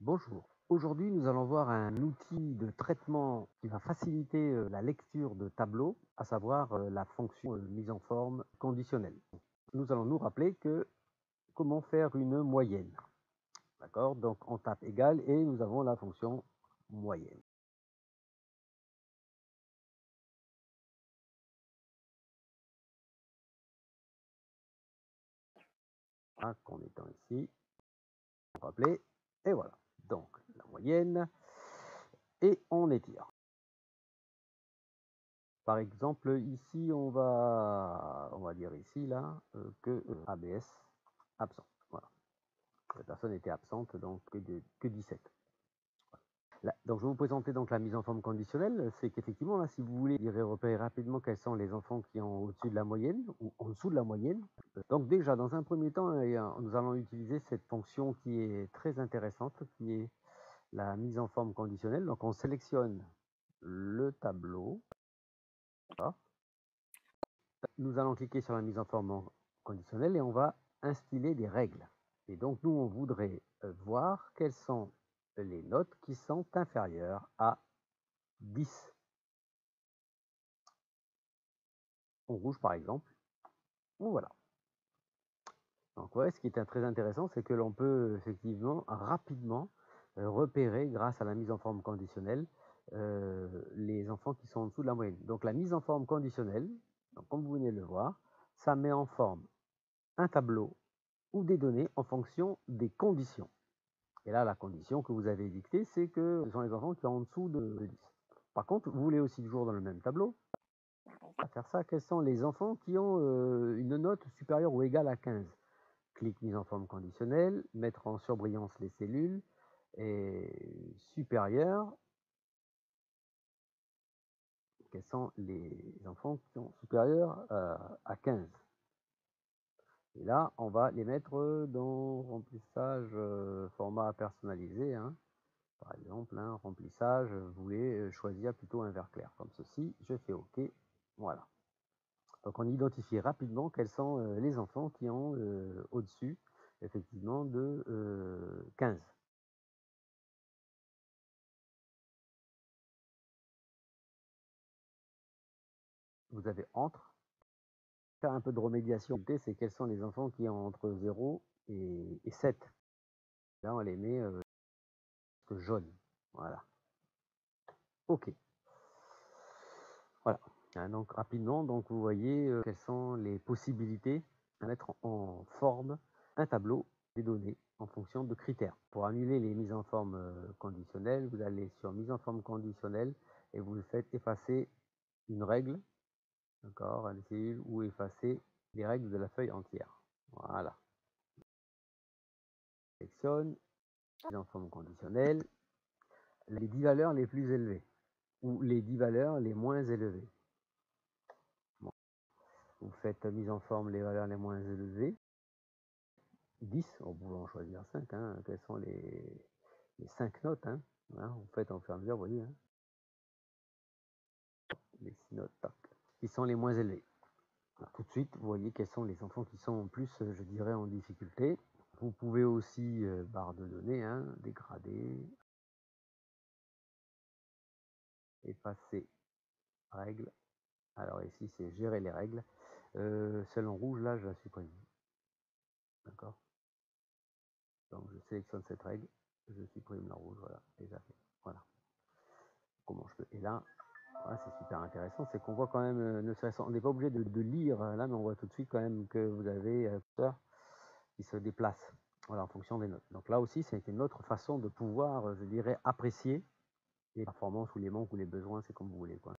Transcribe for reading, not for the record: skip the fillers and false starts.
Bonjour. Aujourd'hui, nous allons voir un outil de traitement qui va faciliter la lecture de tableaux, à savoir la fonction mise en forme conditionnelle. Nous allons nous rappeler que comment faire une moyenne. D'accord? Donc, on tape égal et nous avons la fonction moyenne. En étant ici, on va rappeler, et voilà. Donc, la moyenne, et on étire. Par exemple, ici, on va dire ici, là, que ABS absent. Voilà. La personne était absente, donc que 17. Donc, je vais vous présenter donc la mise en forme conditionnelle. C'est qu'effectivement, là, si vous voulez repérer rapidement quels sont les enfants qui sont au-dessus de la moyenne ou en dessous de la moyenne. Donc, déjà, dans un premier temps, nous allons utiliser cette fonction qui est très intéressante, qui est la mise en forme conditionnelle. Donc, on sélectionne le tableau. Voilà. Nous allons cliquer sur la mise en forme conditionnelle et on va instiller des règles. Et donc, nous, on voudrait voir quelles sont les notes qui sont inférieures à 10. En rouge, par exemple. Voilà. Donc, ouais, ce qui est très intéressant, c'est que l'on peut effectivement rapidement repérer, grâce à la mise en forme conditionnelle, les enfants qui sont en dessous de la moyenne. Donc, la mise en forme conditionnelle, donc, comme vous venez de le voir, ça met en forme un tableau ou des données en fonction des conditions. Et là, la condition que vous avez dictée, c'est que ce sont les enfants qui sont en dessous de 10. Par contre, vous voulez aussi toujours dans le même tableau, à faire ça, quels sont les enfants qui ont une note supérieure ou égale à 15. Clic mise en forme conditionnelle, mettre en surbrillance les cellules, et supérieur, quels sont les enfants qui sont supérieurs à 15. Et là, on va les mettre dans remplissage format personnalisé. Hein. Par exemple, remplissage, vous voulez choisir plutôt un vert clair, comme ceci. Je fais OK. Voilà. Donc, on identifie rapidement quels sont les enfants qui ont au-dessus, effectivement, de 15. Vous avez entre. Faire un peu de remédiation, c'est quels sont les enfants qui ont entre 0 et 7. Là, on les met jaune. Voilà. OK. Voilà. Donc, rapidement, donc, vous voyez quelles sont les possibilités à mettre en forme un tableau des données en fonction de critères. Pour annuler les mises en forme conditionnelles, vous allez sur mise en forme conditionnelle et vous faites effacer une règle, d'accord, ou effacer les règles de la feuille entière. Voilà. Sélectionne, mise en forme conditionnelle, les 10 valeurs les plus élevées ou les 10 valeurs les moins élevées. Bon. Vous faites mise en forme les valeurs les moins élevées. 10, on peut en choisir 5. Hein. Quelles sont les 5 notes hein. Vous faites en fur et à mesure, vous voyez. Hein. Les 6 notes, tac, qui sont les moins élevées. Alors, tout de suite, vous voyez quels sont les enfants qui sont plus, je dirais, en difficulté. Vous pouvez aussi, barre de données, hein, dégrader, effacer, règles. Alors ici, c'est gérer les règles. Celle en rouge, là, je la supprime. D'accord. Donc, je sélectionne cette règle, je supprime la rouge, voilà, déjà fait. Voilà. Comment je peux. Et là, voilà, c'est super intéressant, c'est qu'on voit quand même, on n'est pas obligé de lire là, mais on voit tout de suite quand même que vous avez qui se déplace, voilà, en fonction des notes. Donc là aussi, c'est une autre façon de pouvoir, je dirais, apprécier les performances ou les manques ou les besoins, c'est comme vous voulez, quoi.